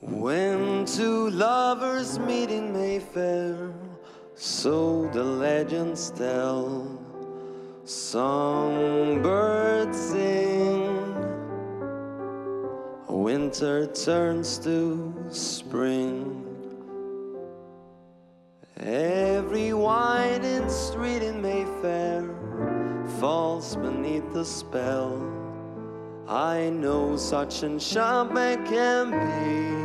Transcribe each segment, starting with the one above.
When two lovers meet in Mayfair, so the legends tell, songbirds sing, winter turns to spring. Every winding street in Mayfair falls beneath the spell. I know such enchantment can be,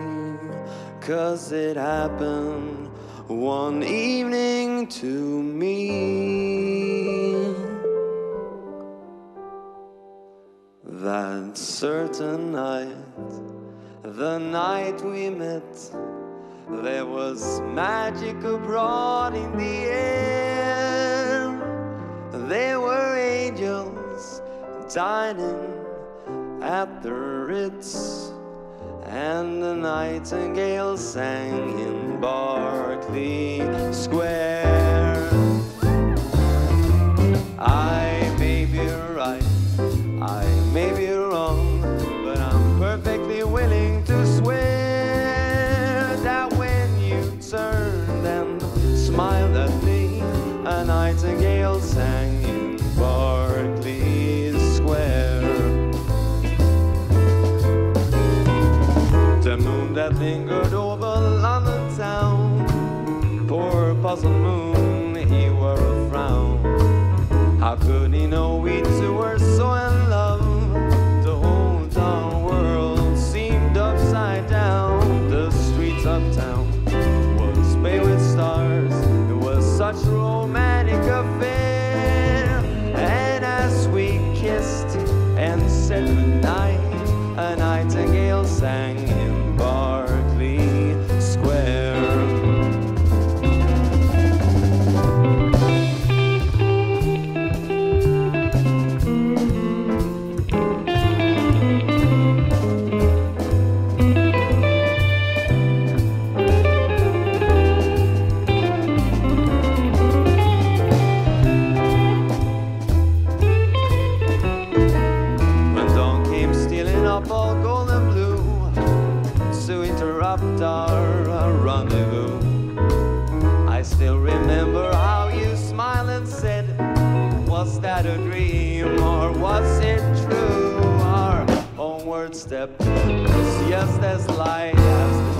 'cause it happened one evening to me. That certain night, the night we met, there was magic abroad in the air. There were angels dining at the Ritz, and the nightingale sang in Barkeley Square. I may be right, I may be wrong, but I'm perfectly willing to swear that when you turned and smiled at me, a nightingale sang in Barkeley Square. The moon that lingered over London town, poor puzzled moon, he wore a frown. How could he know we two were so in love? The whole darn world seemed upside down. The streets of town was paved with stars. It was such a romantic affair. And as we kissed and said goodnight, a nightingale sang in Barkeley Square. Our rendezvous, I still remember how you smiled and said, was that a dream or was it true? Our onward step was just as light as the